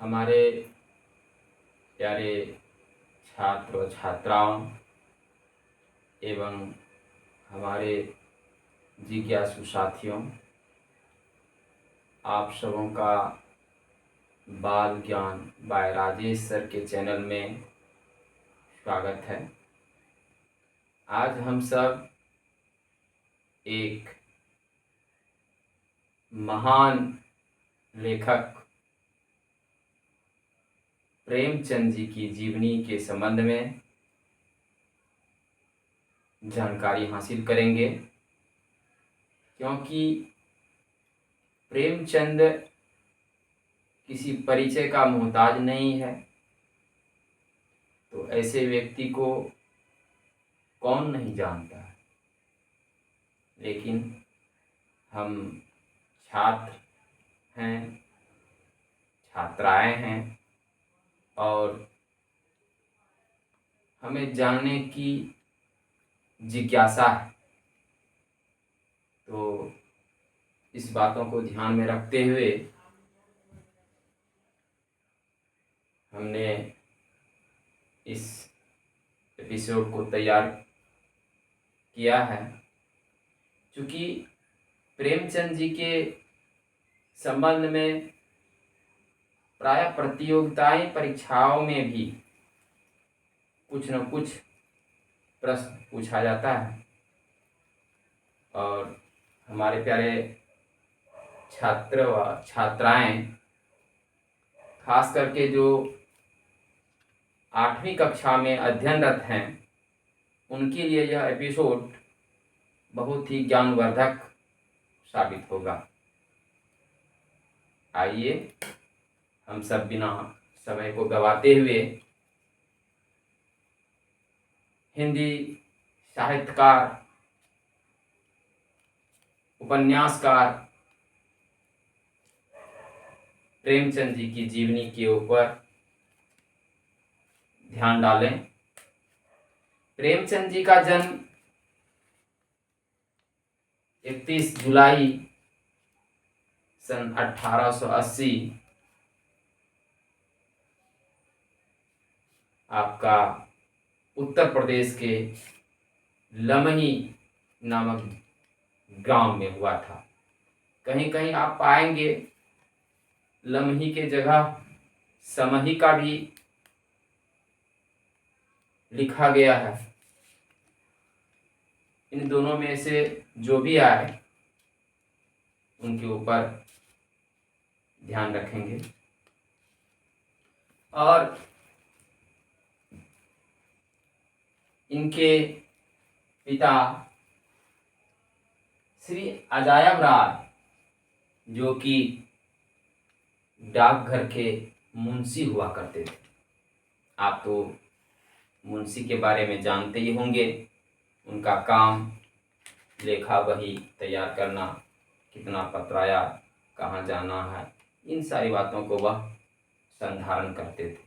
हमारे प्यारे छात्र व छात्राओं एवं हमारे जिज्ञासु साथियों, आप सबों का बाल ज्ञान बाय राजेश सर के चैनल में स्वागत है। आज हम सब एक महान लेखक प्रेमचंद जी की जीवनी के संबंध में जानकारी हासिल करेंगे, क्योंकि प्रेमचंद किसी परिचय का मोहताज नहीं है। तो ऐसे व्यक्ति को कौन नहीं जानता है, लेकिन हम छात्र हैं, छात्राएं हैं और हमें जानने की जिज्ञासा है। तो इस बातों को ध्यान में रखते हुए हमने इस एपिसोड को तैयार किया है। क्योंकि प्रेमचंद जी के संबंध में प्रायः प्रतियोगिताएं परीक्षाओं में भी कुछ न कुछ प्रश्न पूछा जाता है और हमारे प्यारे छात्र व छात्राएं, खास करके जो 8वीं कक्षा में अध्ययनरत हैं, उनके लिए यह एपिसोड बहुत ही ज्ञानवर्धक साबित होगा। आइए हम सब बिना समय को गवाते हुए हिंदी साहित्यकार, उपन्यासकार प्रेमचंद जी की जीवनी के ऊपर ध्यान डालें। प्रेमचंद जी का जन्म 31 जुलाई सन 1880 आपका उत्तर प्रदेश के लमही नामक गांव में हुआ था। कहीं कहीं आप पाएंगे लमही के जगह समही का भी लिखा गया है। इन दोनों में से जो भी आए उनके ऊपर ध्यान रखेंगे। और इनके पिता श्री अजायब राय, जो कि डाकघर के मुंशी हुआ करते थे। आप तो मुंशी के बारे में जानते ही होंगे। उनका काम लेखा बही तैयार करना, कितना पत्राया, कहाँ जाना है, इन सारी बातों को वह संधारण करते थे।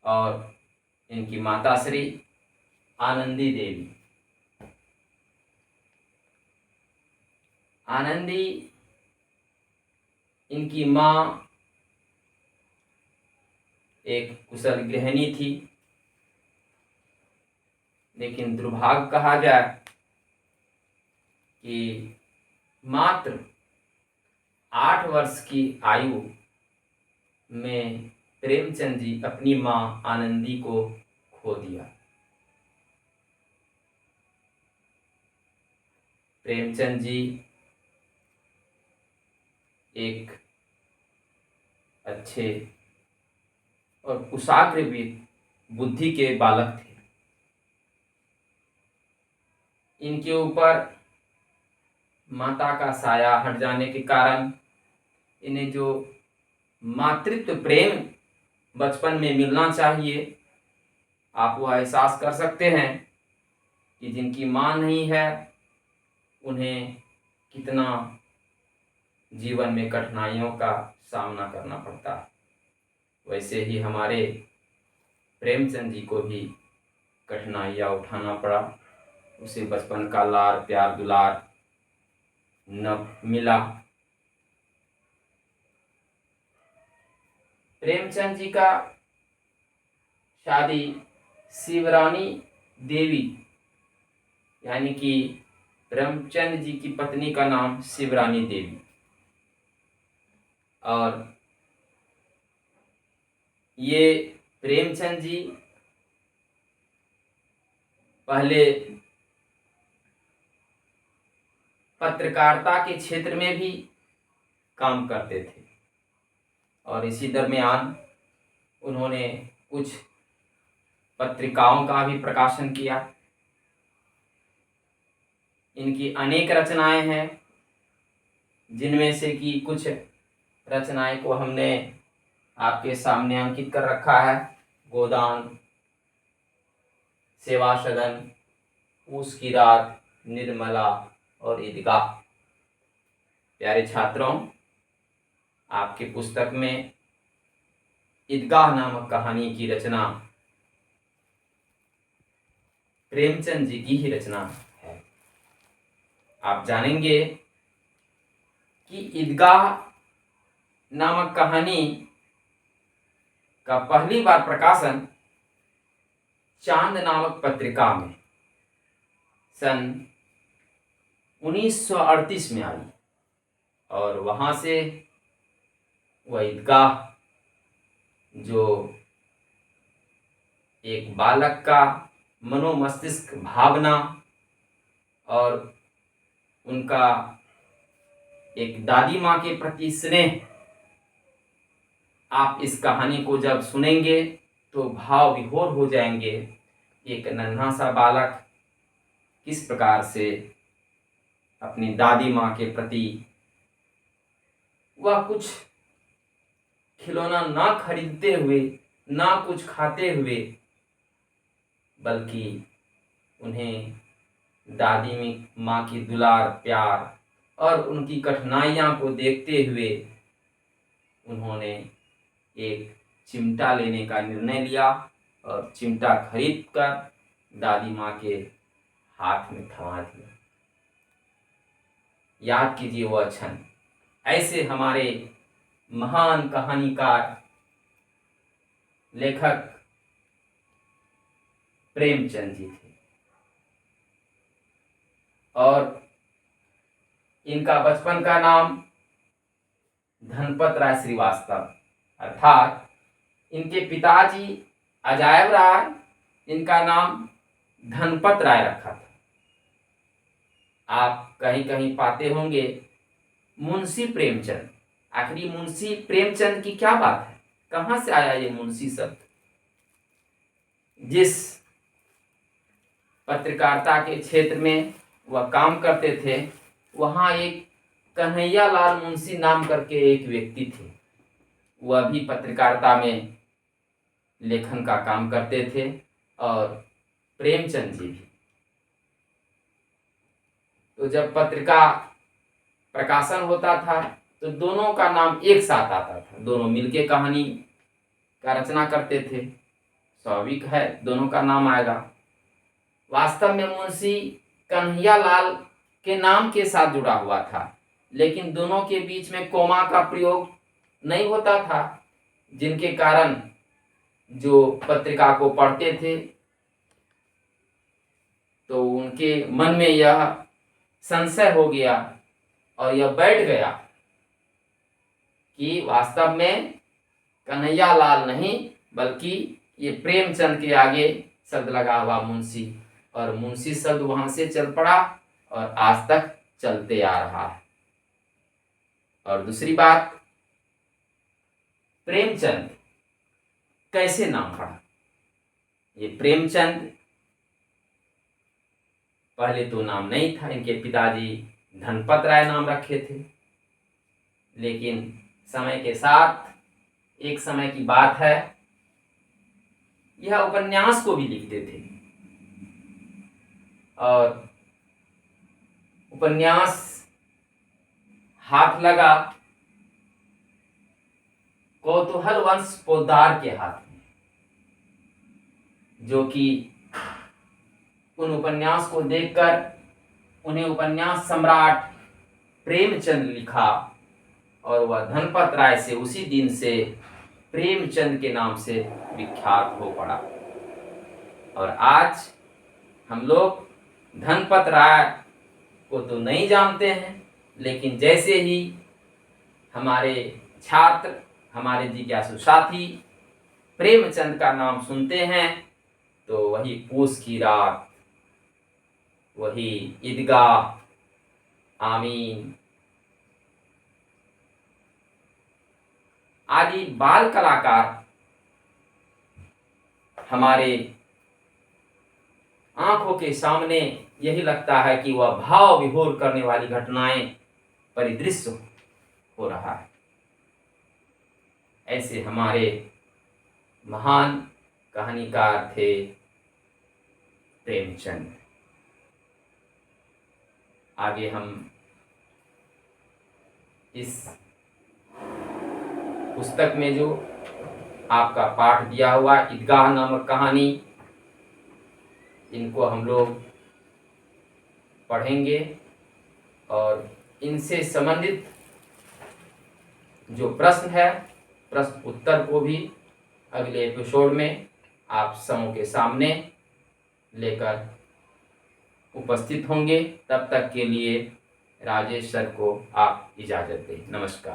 और इनकी माता श्री आनंदी देवी, आनंदी इनकी माँ एक कुशल गृहिणी थी, लेकिन दुर्भाग्य कहा जाए कि मात्र 8 वर्ष की आयु में प्रेमचंद जी अपनी माँ आनंदी को खो दिया। प्रेमचंद जी एक अच्छे और कुशाग्र बुद्धि के बालक थे। इनके ऊपर माता का साया हट जाने के कारण इन्हें जो मातृत्व प्रेम बचपन में मिलना चाहिए, आप वो एहसास कर सकते हैं कि जिनकी माँ नहीं है उन्हें कितना जीवन में कठिनाइयों का सामना करना पड़ता है। वैसे ही हमारे प्रेमचंद जी को भी कठिनाइयाँ उठाना पड़ा। उसे बचपन का लाड़ प्यार दुलार न मिला। प्रेमचंद जी का शादी शिवरानी देवी यानी कि प्रेमचंद जी की पत्नी का नाम शिवरानी देवी, और ये प्रेमचंद जी पहले पत्रकारिता के क्षेत्र में भी काम करते थे और इसी दरमियान उन्होंने कुछ पत्रिकाओं का भी प्रकाशन किया। इनकी अनेक रचनाएं हैं, जिनमें से कि कुछ रचनाएं को हमने आपके सामने अंकित कर रखा है। गोदान, सेवा सदन, पूस की रात, निर्मला और ईदगाह। प्यारे छात्रों, आपके पुस्तक में ईदगाह नामक कहानी की रचना प्रेमचंद जी की ही रचना है। आप जानेंगे कि ईदगाह नामक कहानी का पहली बार प्रकाशन चांद नामक पत्रिका में सन 1938 में आई और वहां से वह ईदगाह जो एक बालक का मनोमस्तिष्क भावना और उनका एक दादी माँ के प्रति स्नेह, आप इस कहानी को जब सुनेंगे तो भाव विभोर हो जाएंगे। एक नन्हा सा बालक किस प्रकार से अपनी दादी माँ के प्रति वह कुछ खिलौना ना खरीदते हुए, ना कुछ खाते हुए, बल्कि उन्हें दादी माँ की दुलार, प्यार और उनकी कठिनाइयाँ को देखते हुए उन्होंने एक चिमटा लेने का निर्णय लिया और चिमटा खरीदकर दादी माँ के हाथ में थमा दिया। याद कीजिए वह क्षण। ऐसे हमारे महान कहानीकार, लेखक प्रेमचंद जी थे और इनका बचपन का नाम धनपत राय श्रीवास्तव, अर्थात इनके पिताजी अजायब राय, इनका नाम धनपत राय रखा था। आप कहीं कहीं पाते होंगे मुंशी प्रेमचंद। आखिर मुंशी प्रेमचंद की क्या बात है, कहां से आया ये मुंशी शब्द? जिस पत्रकारिता के क्षेत्र में वह काम करते थे, वहां एक कन्हैया लाल मुंशी नाम करके एक व्यक्ति थे। वह भी पत्रकारिता में लेखन का काम करते थे और प्रेमचंद जी भी। तो जब पत्रिका प्रकाशन होता था तो दोनों का नाम एक साथ आता था, दोनों मिलके कहानी का रचना करते थे। स्वाभाविक है दोनों का नाम आएगा। वास्तव में मुंशी कन्हैया लाल के नाम के साथ जुड़ा हुआ था, लेकिन दोनों के बीच में कोमा का प्रयोग नहीं होता था, जिनके कारण जो पत्रिका को पढ़ते थे तो उनके मन में यह संशय हो गया और यह बैठ गया कि वास्तव में कन्हैया लाल नहीं बल्कि ये प्रेमचंद के आगे शब्द लगा हुआ मुंशी, और मुंशी शब्द वहां से चल पड़ा और आज तक चलते आ रहा है। और दूसरी बात, प्रेमचंद कैसे नाम पड़ा? ये प्रेमचंद पहले तो नाम नहीं था, इनके पिताजी धनपत राय नाम रखे थे, लेकिन समय के साथ एक समय की बात है, यह उपन्यास को भी लिखते थे और उपन्यास हाथ लगा कौतूहल वंश पोद्दार के हाथ में, जो कि उन उपन्यास को देखकर उन्हें उपन्यास सम्राट प्रेमचंद लिखा और वह धनपत राय से उसी दिन से प्रेमचंद के नाम से विख्यात हो पड़ा। और आज हम लोग धनपत राय को तो नहीं जानते हैं, लेकिन जैसे ही हमारे छात्र, हमारे जिज्ञासु साथी प्रेमचंद का नाम सुनते हैं तो वही पूस की रात, वही ईदगाह, आमीन आदि बाल कलाकार हमारे आंखों के सामने यही लगता है कि वह भाव विभोर करने वाली घटनाएं परिदृश्य हो रहा है। ऐसे हमारे महान कहानीकार थे प्रेमचंद। आगे हम इस पुस्तक में जो आपका पाठ दिया हुआ ईदगाह नामक कहानी, इनको हम लोग पढ़ेंगे और इनसे संबंधित जो प्रश्न है, प्रश्न उत्तर को भी अगले एपिसोड में आप समूह के सामने लेकर उपस्थित होंगे। तब तक के लिए राजेश सर को आप इजाज़त दें। नमस्कार।